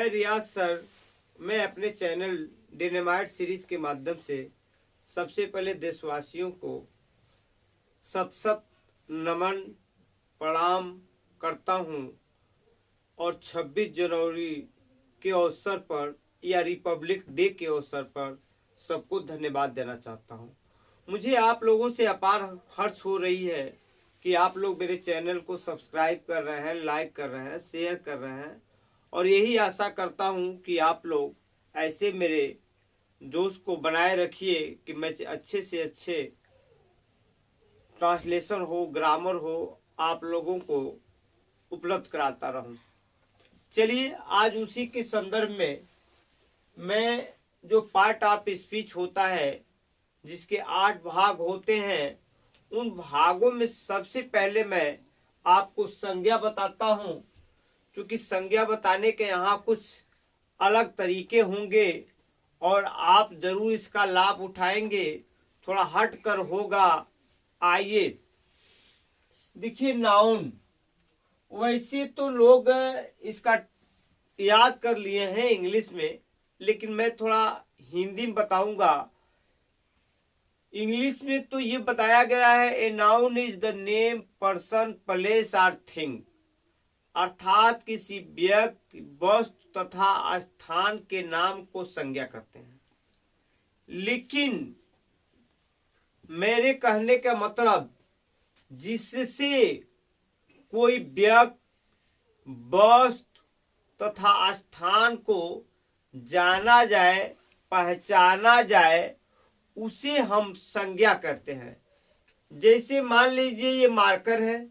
मैं रियाज सर, मैं अपने चैनल डिनामाइट सीरीज के माध्यम से सबसे पहले देशवासियों को सत सत नमन प्रणाम करता हूं और 26 जनवरी के अवसर पर या रिपब्लिक डे के अवसर पर सबको धन्यवाद देना चाहता हूं। मुझे आप लोगों से अपार हर्ष हो रही है कि आप लोग मेरे चैनल को सब्सक्राइब कर रहे हैं, लाइक कर रहे हैं, शेयर कर रहे हैं और यही आशा करता हूं कि आप लोग ऐसे मेरे जोश को बनाए रखिए कि मैं अच्छे से अच्छे ट्रांसलेशन हो, ग्रामर हो, आप लोगों को उपलब्ध कराता रहूं। चलिए आज उसी के संदर्भ में मैं जो पार्ट ऑफ स्पीच होता है जिसके 8 भाग होते हैं, उन भागों में सबसे पहले मैं आपको संज्ञा बताता हूं। क्योंकि संज्ञा बताने के यहाँ कुछ अलग तरीके होंगे और आप जरूर इसका लाभ उठाएंगे, थोड़ा हट कर होगा। आइए देखिए, नाउन वैसे तो लोग इसका याद कर लिए हैं इंग्लिश में, लेकिन मैं थोड़ा हिंदी में बताऊंगा। इंग्लिश में तो ये बताया गया है, a noun is the name, person, place और थिंग, अर्थात किसी व्यक्ति, वस्तु तथा स्थान के नाम को संज्ञा कहते हैं। लेकिन मेरे कहने का मतलब जिससे कोई व्यक्ति, वस्तु तथा स्थान को जाना जाए, पहचाना जाए, उसे हम संज्ञा कहते हैं। जैसे मान लीजिए ये मार्कर है,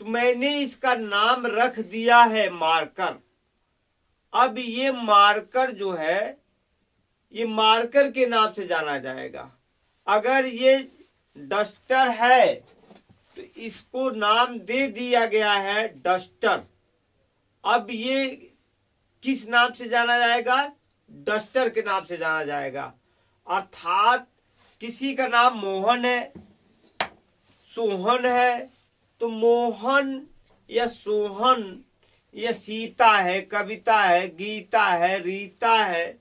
तो मैंने इसका नाम रख दिया है मार्कर। अब ये मार्कर जो है, ये मार्कर के नाम से जाना जाएगा। अगर ये डस्टर है तो इसको नाम दे दिया गया है डस्टर। अब ये किस नाम से जाना जाएगा? डस्टर के नाम से जाना जाएगा। अर्थात किसी का नाम मोहन है, सोहन है, तो मोहन या सोहन या सीता है, कविता है, गीता है, रीता है,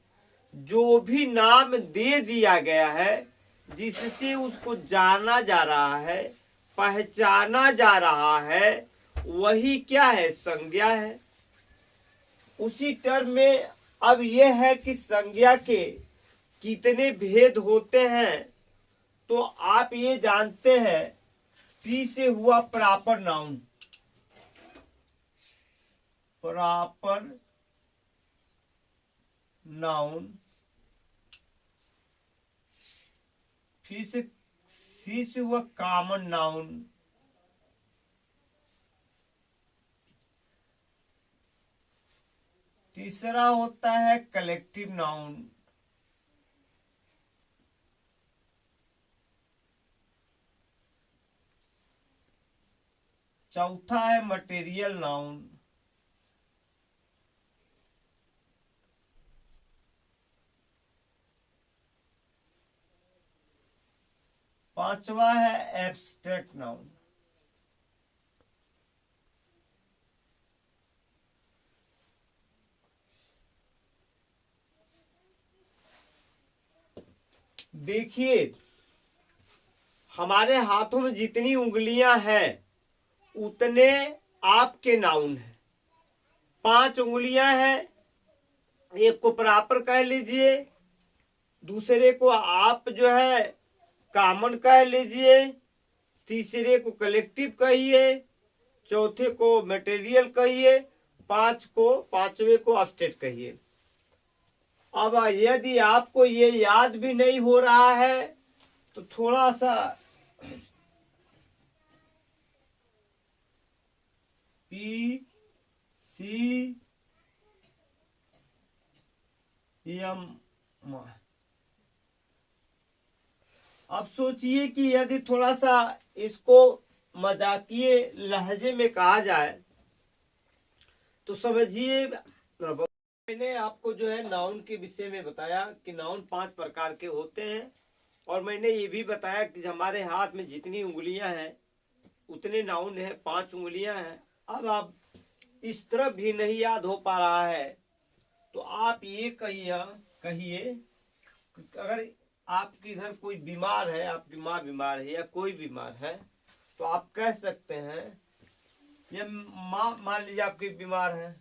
जो भी नाम दे दिया गया है जिससे उसको जाना जा रहा है, पहचाना जा रहा है, वही क्या है? संज्ञा है। उसी टर्म में अब यह है कि संज्ञा के कितने भेद होते हैं, तो आप ये जानते हैं, पी से हुआ प्रॉपर नाउन, प्रॉपर नाउन, फिर से सी से हुआ कॉमन नाउन, तीसरा होता है कलेक्टिव नाउन, चौथा है मटेरियल नाउन, पांचवा है एब्स्ट्रैक्ट नाउन। देखिए, हमारे हाथों में जितनी उंगलियां हैं उतने आपके नाउन हैं। 5 उंगलियां हैं, एक को प्रॉपर कह लीजिए, दूसरे को आप जो है कॉमन कह लीजिए, तीसरे को कलेक्टिव कहिए, चौथे को मटेरियल कहिए, पांचवे को एब्स्ट्रैक्ट कहिए। अब यदि आपको ये याद भी नहीं हो रहा है तो थोड़ा सा पी सी एम। अब सोचिए कि यदि थोड़ा सा इसको मजाकिये लहजे में कहा जाए तो समझिए, मैंने आपको जो है नाउन के विषय में बताया कि नाउन 5 प्रकार के होते हैं और मैंने ये भी बताया कि हमारे हाथ में जितनी उंगलियां हैं उतने नाउन है, 5 उंगलियां हैं। अब आप इस तरफ भी नहीं याद हो पा रहा है तो आप ये कहिए अगर आपके घर कोई बीमार है, आपकी माँ बीमार है या कोई बीमार है, तो आप कह सकते हैं, ये माँ मान लीजिए आपकी बीमार है,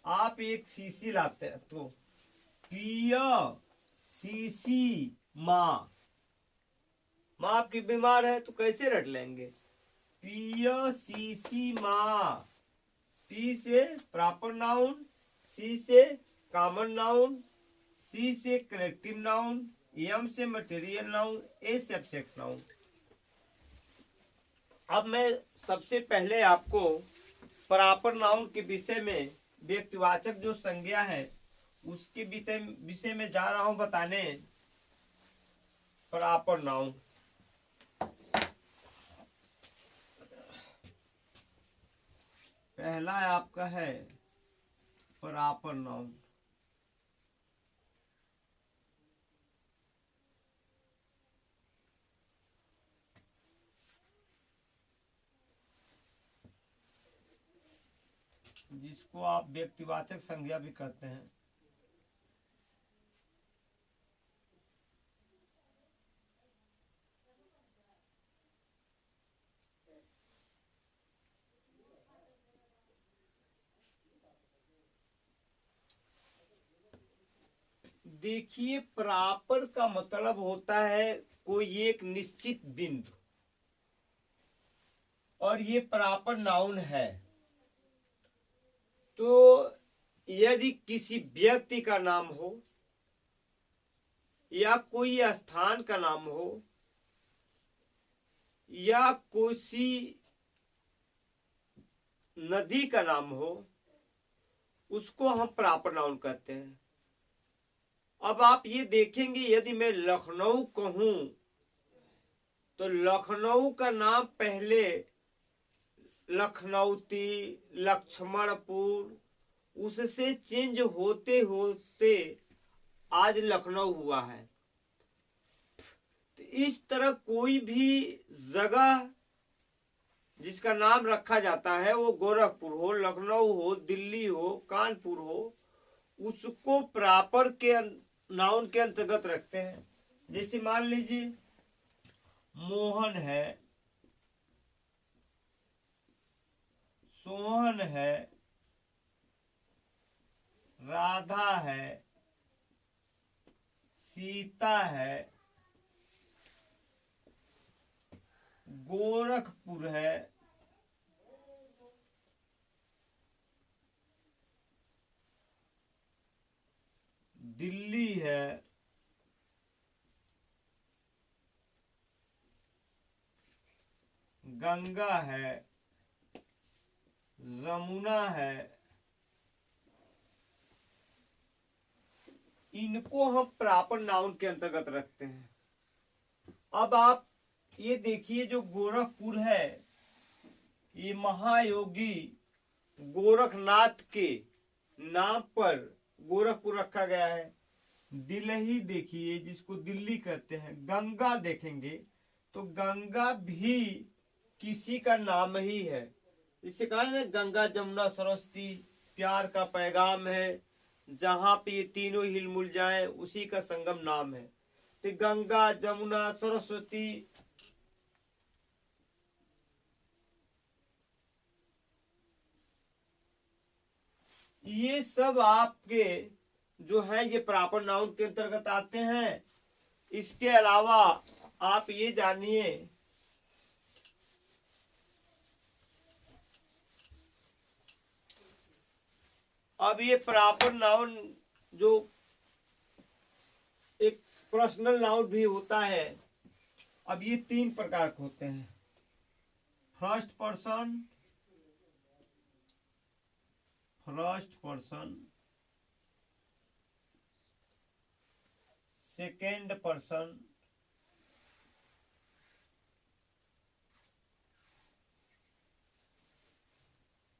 आप एक शीशी लाते हैं तो पिय शीशी माँ। माँ आपकी बीमार है तो कैसे रट लेंगे? पिय शीशी माँ। पी से प्रॉपर नाउन, सी से कॉमन नाउन, सी से कलेक्टिव नाउन, एम से मटेरियल नाउन, ए से एब्स्ट्रैक्ट नाउन। अब मैं सबसे पहले आपको प्रॉपर नाउन के विषय में, व्यक्तिवाचक जो संज्ञा है उसके विषय में जा रहा हूं बताने। प्रॉपर नाउन, पहला आपका है प्रॉपर नाउन। जिसको आप व्यक्तिवाचक संज्ञा भी कहते हैं। देखिए, प्रॉपर का मतलब होता है कोई एक निश्चित बिंदु, और ये प्रॉपर नाउन है। तो यदि किसी व्यक्ति का नाम हो या कोई स्थान का नाम हो या कोई नदी का नाम हो, उसको हम प्रॉपर नाउन कहते हैं। अब आप ये देखेंगे, यदि मैं लखनऊ कहूं तो लखनऊ का नाम पहले लखनऊती, लक्ष्मणपुर, उससे चेंज होते होते आज लखनऊ हुआ है। तो इस तरह कोई भी जगह जिसका नाम रखा जाता है, वो गोरखपुर हो, लखनऊ हो, दिल्ली हो, कानपुर हो, उसको प्रॉपर के नाउन के अंतर्गत रखते हैं। जैसे मान लीजिए मोहन है, सोहन है, राधा है, सीता है, गोरखपुर है, दिल्ली है, गंगा है, यमुना है। इनको हम प्रॉपर नाउन के अंतर्गत रखते हैं। अब आप ये देखिए, जो गोरखपुर है, ये महायोगी गोरखनाथ के नाम पर गोरखपुर रखा गया है। दिल्ली देखिए, जिसको दिल्ली कहते हैं। गंगा देखेंगे तो गंगा भी किसी का नाम ही है। इससे कहा है गंगा जमुना सरस्वती प्यार का पैगाम है, जहां पे ये तीनों हिलमुल जाए उसी का संगम नाम है। तो गंगा जमुना सरस्वती, ये सब आपके जो है ये प्रॉपर नाउन के अंतर्गत आते हैं। इसके अलावा आप ये जानिए, अब ये प्रॉपर नाउन जो एक पर्सनल नाउन भी होता है। अब ये 3 प्रकार के होते हैं। First person, second person,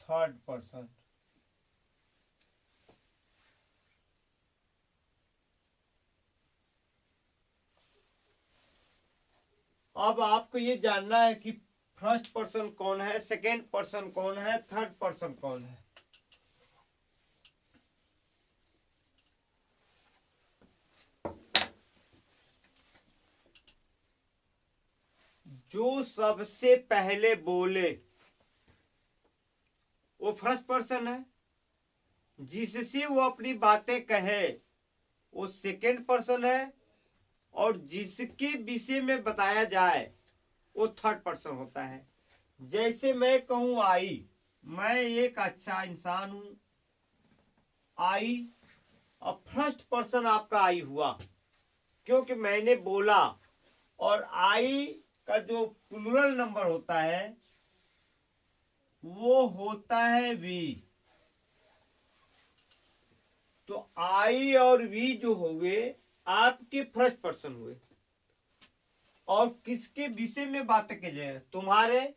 third person. अब आपको ये जानना है कि फर्स्ट पर्सन कौन है, सेकेंड पर्सन कौन है, थर्ड पर्सन कौन है। जो सबसे पहले बोले वो फर्स्ट पर्सन है, जिससे वो अपनी बातें कहे वो सेकेंड पर्सन है, और जिसके विषय में बताया जाए वो थर्ड पर्सन होता है। जैसे मैं कहूं आई, मैं एक अच्छा इंसान हूं, आई, और फर्स्ट पर्सन आपका आई हुआ क्योंकि मैंने बोला, और आई का जो प्लूरल नंबर होता है वो होता है वी। तो आई और वी जो हुए आपके फर्स्ट पर्सन हुए, और किसके विषय में बातें कर रहे हैं? तुम्हारे,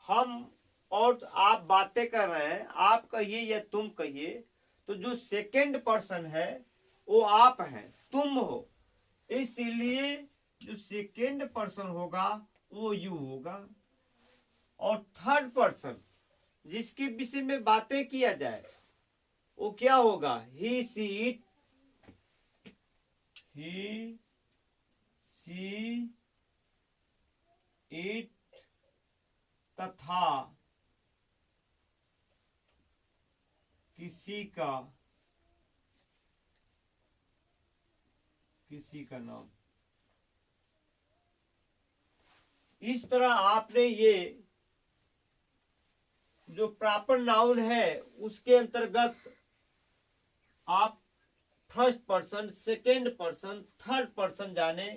हम और आप बातें कर रहे हैं, आप कहिए या तुम कहिए, तो जो सेकेंड पर्सन है वो आप हैं, तुम हो, इसलिए जो सेकेंड पर्सन होगा वो यू होगा। और थर्ड पर्सन जिसके विषय में बातें किया जाए वो क्या होगा? ही see it, he see it, तथा किसी का नाम। इस तरह आपने ये जो प्रॉपर नाउन है उसके अंतर्गत आप first person, second person, third person जाने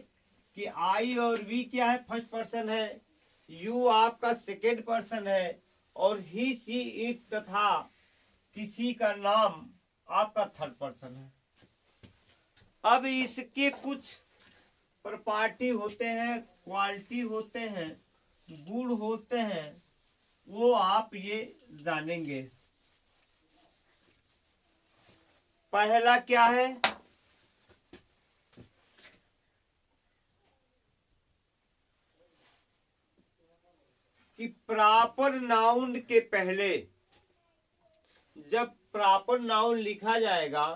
कि आई और वी क्या है? फर्स्ट पर्सन है, यू आपका सेकेंड पर्सन है, और ही सी इट तथा किसी का नाम आपका थर्ड पर्सन है। अब इसके कुछ प्रॉपर्टी होते हैं, क्वालिटी होते हैं, गुण होते हैं, वो आप ये जानेंगे। पहला क्या है? कि प्रॉपर नाउन के पहले जब प्रॉपर नाउन लिखा जाएगा,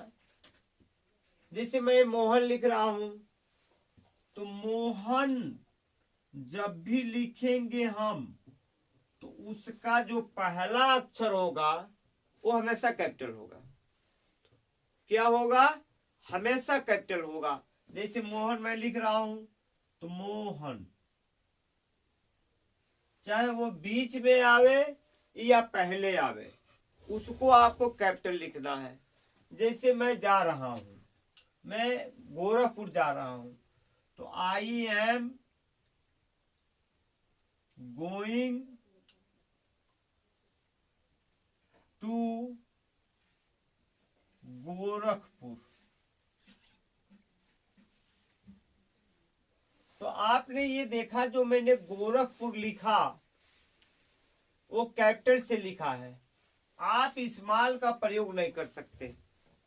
जैसे मैं मोहन लिख रहा हूं, तो मोहन जब भी लिखेंगे हम तो उसका जो पहला अक्षर होगा वो हमेशा कैपिटल होगा। क्या होगा? हमेशा कैपिटल होगा। जैसे मोहन मैं लिख रहा हूं तो मोहन, चाहे वो बीच में आवे या पहले आवे, उसको आपको कैपिटल लिखना है। जैसे मैं जा रहा हूं, मैं गोरखपुर जा रहा हूं, तो I am going to Gorakhpur. तो आपने ये देखा, जो मैंने गोरखपुर लिखा वो कैपिटल से लिखा है। आप स्मॉल का प्रयोग नहीं कर सकते।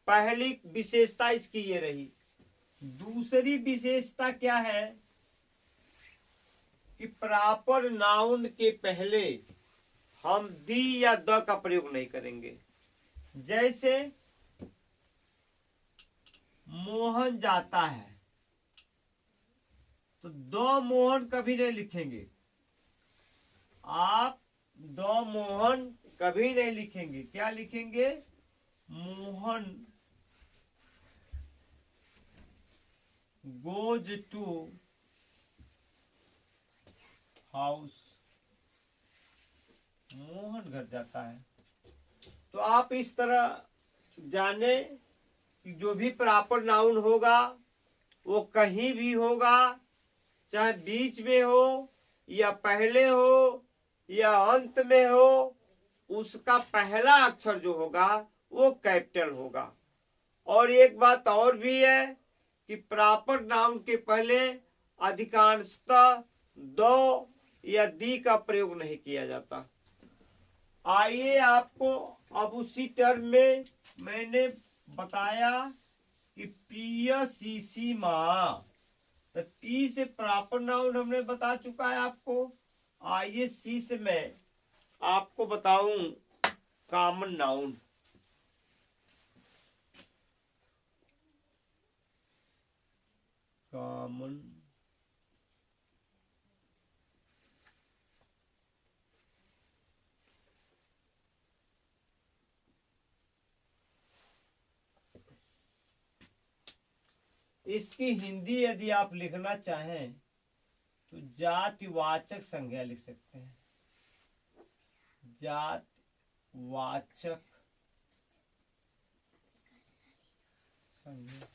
पहली विशेषता इसकी ये रही। दूसरी विशेषता क्या है? कि प्रॉपर नाउन के पहले हम दी या द का प्रयोग नहीं करेंगे। जैसे मोहन जाता है, तो दो मोहन कभी नहीं लिखेंगे। आप दो मोहन कभी नहीं लिखेंगे। क्या लिखेंगे? Mohan goes to house, Mohan घर जाता है। तो आप इस तरह जाने कि जो भी प्रॉपर नाउन होगा वो कहीं भी होगा, चाहे बीच में हो या पहले हो या अंत में हो, उसका पहला अक्षर जो होगा वो कैपिटल होगा। और एक बात और भी है कि प्रॉपर नाउन के पहले अधिकांशतः दो या दी का प्रयोग नहीं किया जाता। आइए आपको अब उसी टर्म में मैंने बताया कि पीएससीसी माँ, तो पी से प्रॉपर नाउन हमने बता चुका है आपको। आइए सी से मैं आपको बताऊं कॉमन नाउन। कॉमन इसकी हिंदी यदि आप लिखना चाहें तो जातिवाचक संज्ञा लिख सकते हैं, जातिवाचक संज्ञा।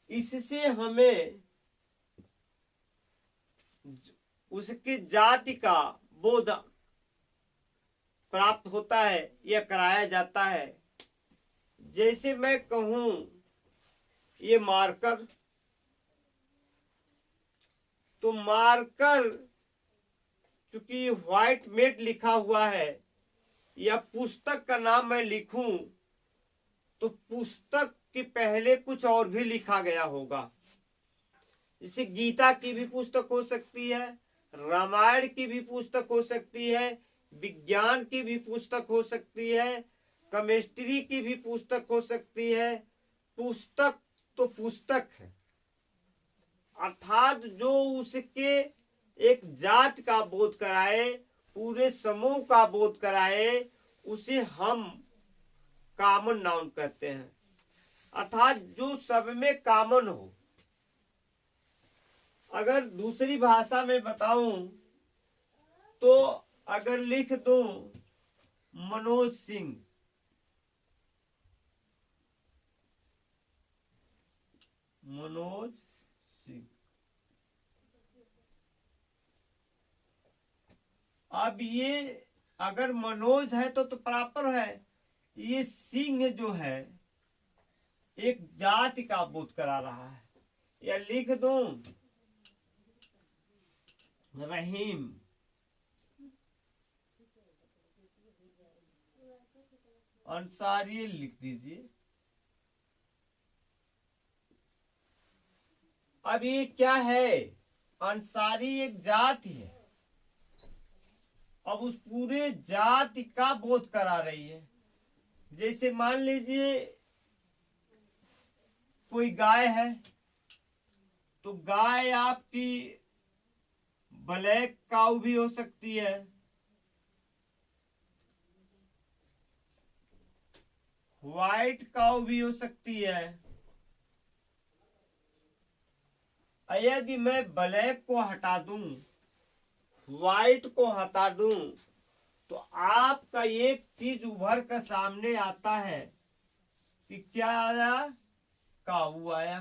इससे हमें उसकी जाति का बोध प्राप्त होता है या कराया जाता है। जैसे मैं कहूं ये मार्कर, तो मार्कर चूंकि व्हाइट मेट लिखा हुआ है, या पुस्तक का नाम मैं लिखूं तो पुस्तक के पहले कुछ और भी लिखा गया होगा। जैसे गीता की भी पुस्तक हो सकती है, रामायण की भी पुस्तक हो सकती है, विज्ञान की भी पुस्तक हो सकती है, केमिस्ट्री की भी पुस्तक हो सकती है। पुस्तक तो पुस्तक है, अर्थात जो उसके एक जात का बोध कराए, पूरे समूह का बोध कराए, उसे हम कॉमन नाउन कहते हैं। अर्थात जो सब में कॉमन हो। अगर दूसरी भाषा में बताऊं तो अगर लिख दूं मनोज सिंह, मनोज सिंह, अब ये अगर मनोज है तो प्रॉपर है। ये सिंह जो है एक जाति का बोध करा रहा है। या लिख दूं रहीम, अंसारी लिख दीजिए। अब ये क्या है? अंसारी एक जाति है। अब उस पूरे जाति का बोध करा रही है। जैसे मान लीजिए कोई गाय है, तो गाय आपकी ब्लैक काऊ भी हो सकती है, व्हाइट काऊ भी हो सकती है। यदि मैं ब्लैक को हटा दूं, व्हाइट को हटा दूं, तो आपका एक चीज उभर कर सामने आता है कि क्या आया? काऊ आया।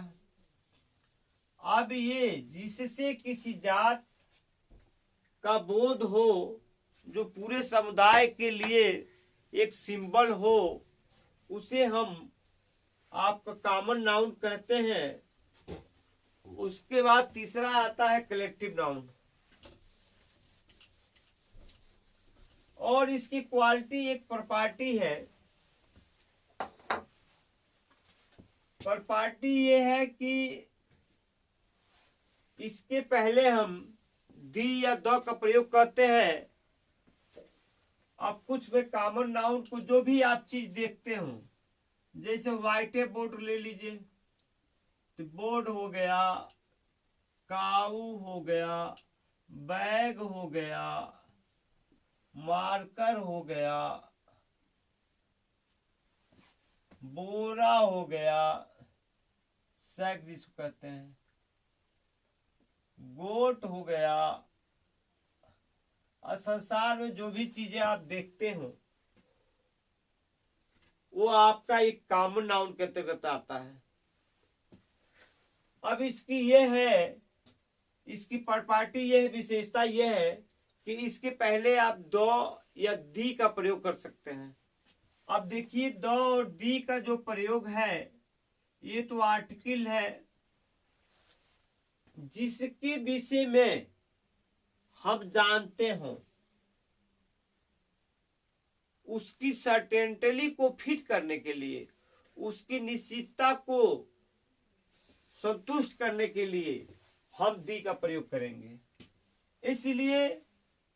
अब ये जिससे किसी जात का बोध हो, जो पूरे समुदाय के लिए एक सिंबल हो, उसे हम आपका कॉमन नाउन कहते हैं। उसके बाद तीसरा आता है कलेक्टिव नाउन। और इसकी क्वालिटी एक प्रॉपर्टी है। प्रॉपर्टी ये है कि इसके पहले हम दी या द का प्रयोग करते हैं। अब कुछ में कॉमन नाउन को जो भी आप चीज देखते हो, जैसे व्हाइट बोर्ड ले लीजिए, तो बोर्ड हो गया, काऊ हो गया, बैग हो गया, मार्कर हो गया, बोरा हो गया, सैक जिसको कहते हैं, गोट हो गया। और संसार में जो भी चीजें आप देखते हो वो आपका एक कॉमन नाउन के अंतर्गत आता है। अब इसकी ये है, इसकी प्रॉपर्टी ये है, विशेषता ये है कि इसके पहले आप दो या दी का प्रयोग कर सकते हैं। अब देखिए दो और दी का जो प्रयोग है, ये तो आर्टिकल है जिसके विषय में हम जानते हो, उसकी सर्टेनिटी को फिट करने के लिए, उसकी निश्चितता को संतुष्ट करने के लिए हम दी का प्रयोग करेंगे। इसलिए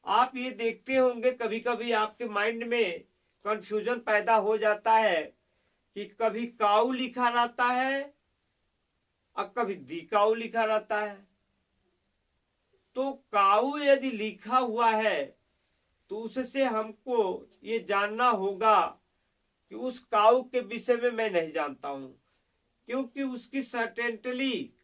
आप ये देखते होंगे कभी कभी आपके माइंड में कंफ्यूजन पैदा हो जाता है कि कभी काऊ लिखा रहता है और कभी दी काऊ लिखा रहता है। तो काऊ यदि लिखा हुआ है तो उससे हमको ये जानना होगा कि उस काऊ के विषय में मैं नहीं जानता हूं, क्योंकि उसकी सर्टेंटली,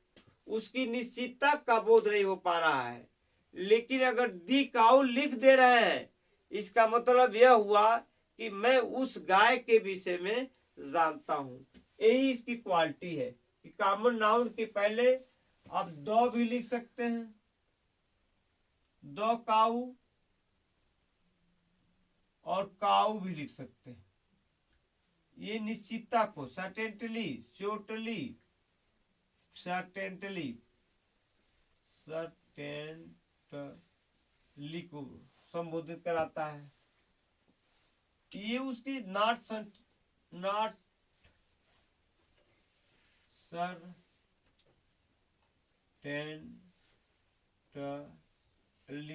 उसकी निश्चितता का बोध नहीं हो पा रहा है। लेकिन अगर दी काऊ लिख दे रहे हैं, इसका मतलब यह हुआ कि मैं उस गाय के विषय में जानता हूं। यही इसकी क्वालिटी है कि कॉमन नाउन के पहले आप दो भी लिख सकते हैं, दो काऊ, और काऊ भी लिख सकते हैं। ये निश्चितता को सर्टेंटली, श्योरली, सर्टेंटली को संबोधित कराता है। ये उसकी नॉट सर्टेंटली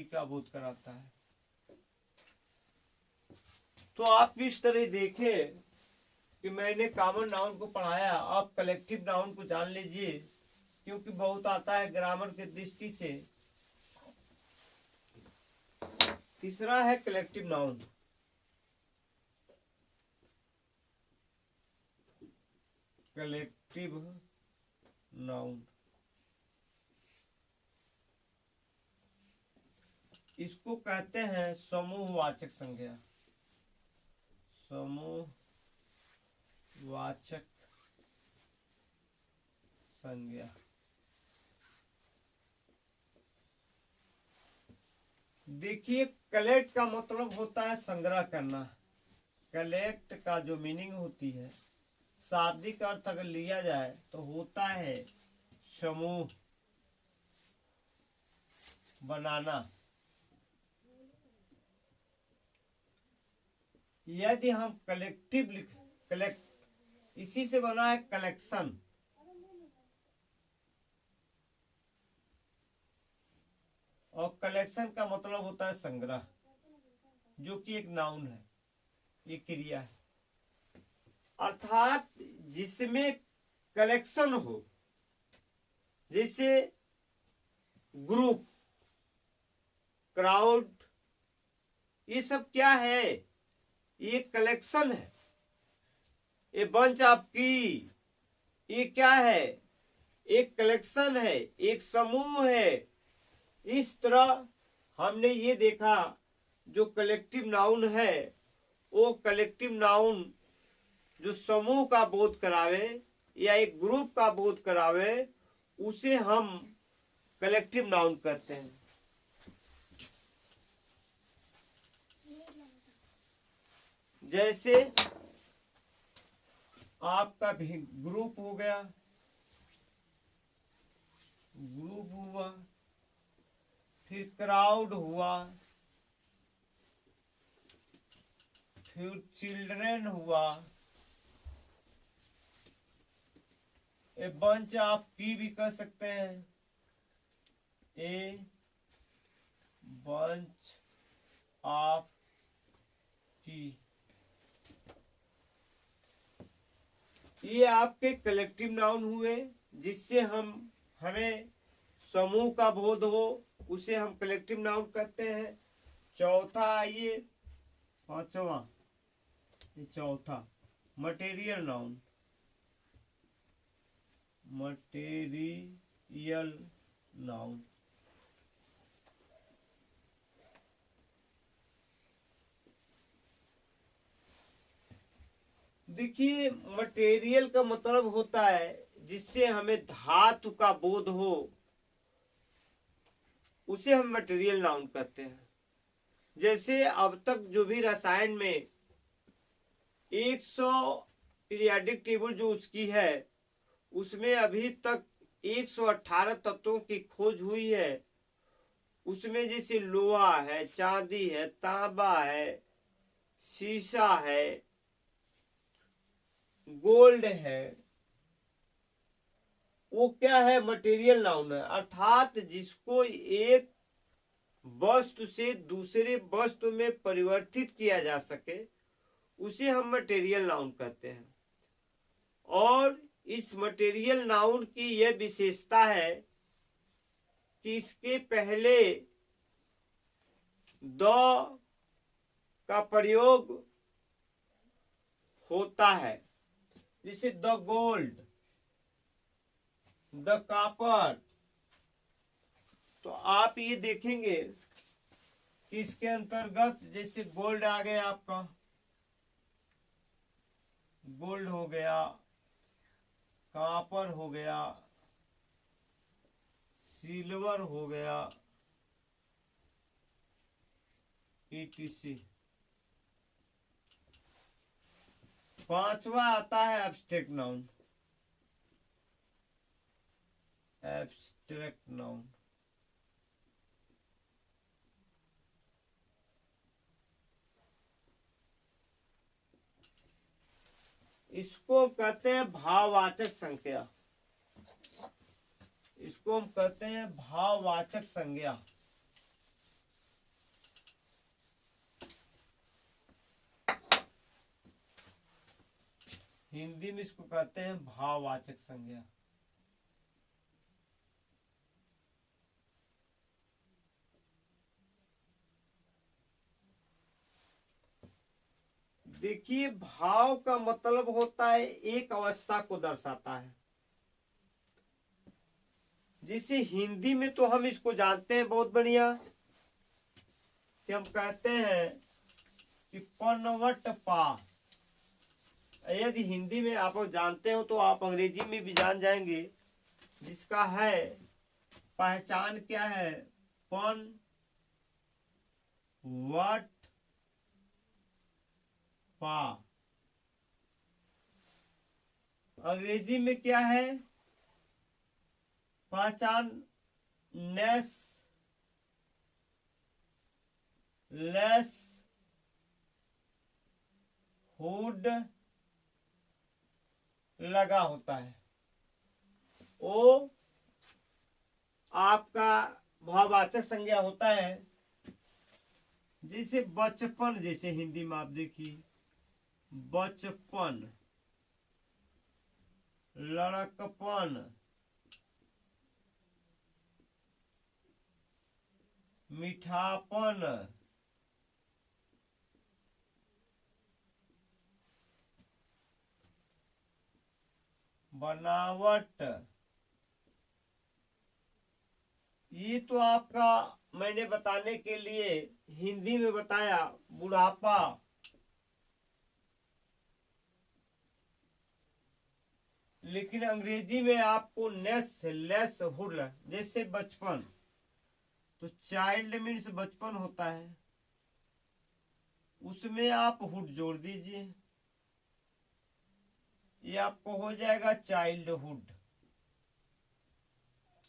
का बोध कराता है। तो आप इस तरह देखें कि मैंने कॉमन नाउन को पढ़ाया, आप कलेक्टिव नाउन को जान लीजिए, क्योंकि बहुत आता है ग्रामर के दृष्टि से। तीसरा है कलेक्टिव नाउन। कलेक्टिव नाउन, इसको कहते हैं समूहवाचक संज्ञा। समूहवाचक संज्ञा। देखिए, कलेक्ट का मतलब होता है संग्रह करना। कलेक्ट का जो मीनिंग होती है, शाब्दिक अर्थ अगर लिया जाए तो होता है समूह बनाना। यदि हम कलेक्टिव कलेक्ट, इसी से बना है कलेक्शन। और कलेक्शन का मतलब होता है संग्रह, जो कि एक नाउन है, ये क्रिया है। अर्थात जिसमें कलेक्शन हो, जैसे ग्रुप, क्राउड, ये सब क्या है? ये कलेक्शन है। ये बंच ऑफ की, ये क्या है? एक कलेक्शन है, एक समूह है। इस तरह हमने ये देखा, जो कलेक्टिव नाउन है वो कलेक्टिव नाउन जो समूह का बोध करावे या एक ग्रुप का बोध करावे, उसे हम कलेक्टिव नाउन कहते हैं। जैसे आपका भी ग्रुप हो गया, ग्रुप हुआ, फिर क्राउड हुआ, फिर चिल्ड्रन हुआ, ए बंच ऑफ पी भी कह सकते हैं, ए बंच ऑफ पी। ये आपके कलेक्टिव नाउन हुए, जिससे हमें समूह का बोध हो, उसे हम कलेक्टिव नाउन कहते हैं। चौथा आइए, पांचवा, चौथा मटेरियल नाउन। मटेरियल नाउन, देखिए मटेरियल का मतलब होता है जिससे हमें धातु का बोध हो, उसे हम मटेरियल नाउन कहते हैं। जैसे अब तक जो भी रसायन में 100 पीरियाडिक टेबल जो उसकी है, उसमें अभी तक 118 तत्वों की खोज हुई है। उसमें जैसे लोहा है, चांदी है, तांबा है, शीशा है, गोल्ड है, वो क्या है? मटेरियल नाउन है। अर्थात जिसको एक वस्तु से दूसरे वस्तु में परिवर्तित किया जा सके, उसे हम मटेरियल नाउन कहते हैं। और इस मटेरियल नाउन की यह विशेषता है कि इसके पहले दो का प्रयोग होता है, जैसे द गोल्ड, द कॉपर। तो आप ये देखेंगे कि इसके अंतर्गत जैसे गोल्ड आ गया, आपका गोल्ड हो गया, कॉपर हो गया, सिल्वर हो गया, etc। पांचवा आता है एब्स्ट्रैक्ट नाउन। एब्स्ट्रैक्ट नाउन इसको हम कहते हैं भाववाचक संज्ञा। इसको हम कहते हैं भाववाचक संज्ञा। हिंदी में इसको कहते हैं भाववाचक संज्ञा। देखिए, भाव का मतलब होता है एक अवस्था को दर्शाता है। जैसे हिंदी में तो हम इसको जानते हैं बहुत बढ़िया कि हम कहते हैं कि पनवट पा। यदि हिंदी में आप जानते हो तो आप अंग्रेजी में भी जान जाएंगे, जिसका है पहचान क्या है, पन वट पा। अंग्रेजी में क्या है, पहचान नेस लेस हुड लगा होता है। ओ आपका भाववाचक संज्ञा होता है। जैसे बचपन, जैसे हिंदी में आप देखिए बचपन, लड़कपन, मीठापन, बनावट। ये तो आपका मैंने बताने के लिए हिंदी में बताया बुढ़ापा। लेकिन अंग्रेजी में आपको नेस लेस हुड, जैसे बचपन, तो चाइल्ड मीन्स बचपन होता है, उसमें आप हुड जोड़ दीजिए, ये आपको हो जाएगा चाइल्डहुड।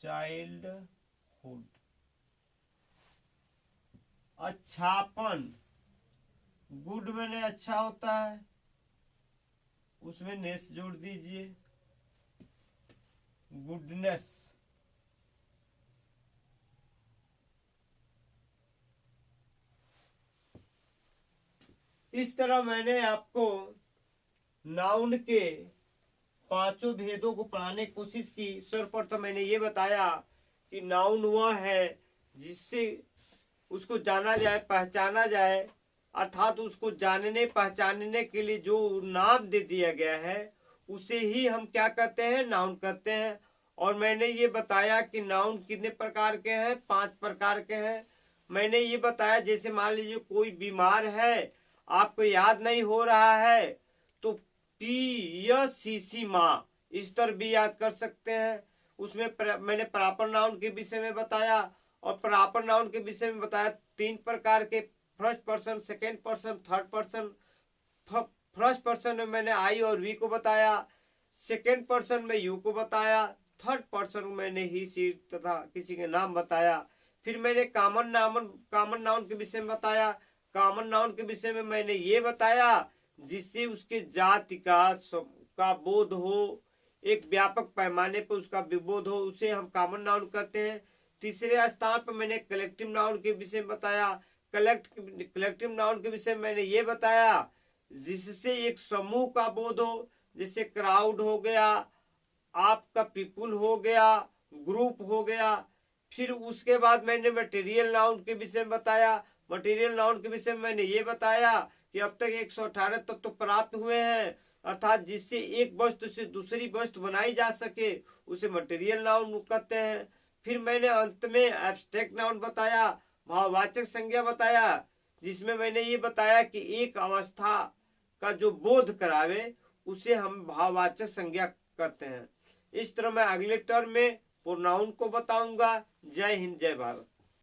चाइल्डहुड। अच्छापन, गुड मैंने अच्छा होता है, उसमें नेस जोड़ दीजिए, गुडनेस। इस तरह मैंने आपको नाउन के पांचों भेदों को पढ़ाने की कोशिश की। सर्वप्रथम मैंने ये बताया कि नाउन वह है जिससे उसको जाना जाए, पहचाना जाए, अर्थात उसको जानने पहचानने के लिए जो नाम दे दिया गया है उसे ही हम क्या कहते हैं, नाउन कहते हैं। और मैंने ये बताया कि नाउन कितने प्रकार के हैं, 5 प्रकार के हैं। मैंने ये बताया जैसे मान लीजिए कोई बीमार है, आपको याद नहीं हो रहा है, तो PSCC माँ, इस तरह भी याद कर सकते हैं। उसमें मैंने प्रॉपर नाउन के विषय में बताया, और प्रॉपर नाउन के विषय में बताया 3 प्रकार के, first person, second person, third person. First person में मैंने आई और वी को बताया, सेकेंड पर्सन में यू को बताया, थर्ड पर्सन में मैंने ही सी तथा किसी के नाम बताया। फिर मैंने कॉमन नाउन के विषय में बताया। कॉमन नाउन के विषय में मैंने ये बताया जिससे उसके जाति का बोध हो, एक व्यापक पैमाने पर उसका विबोध हो, उसे हम कॉमन नाउन करते हैं। तीसरे स्थान पर मैंने कलेक्टिव नाउन के विषय में बताया। कलेक्टिव नाउन के विषय में मैंने ये बताया जिससे एक समूह का बोध हो, जैसे क्राउड हो गया, आपका पीपुल हो गया, ग्रुप हो गया। फिर उसके बाद मैंने मटेरियल नाउन के विषय में बताया। मटेरियल नाउन के विषय में मैंने ये बताया कि अब तक 118 तत्व प्राप्त हुए हैं, अर्थात जिससे एक वस्तु से दूसरी वस्तु बनाई जा सके उसे मटेरियल नाउन कहते हैं। फिर मैंने अंत में एब्स्ट्रैक्ट नाउन बताया, भाववाचक संज्ञा बताया, जिसमें मैंने ये बताया कि एक अवस्था का जो बोध करावे उसे हम भाववाचक संज्ञा करते हैं। इस तरह मैं अगले टर्म में प्रोनाउन को बताऊंगा। जय हिंद, जय भारत।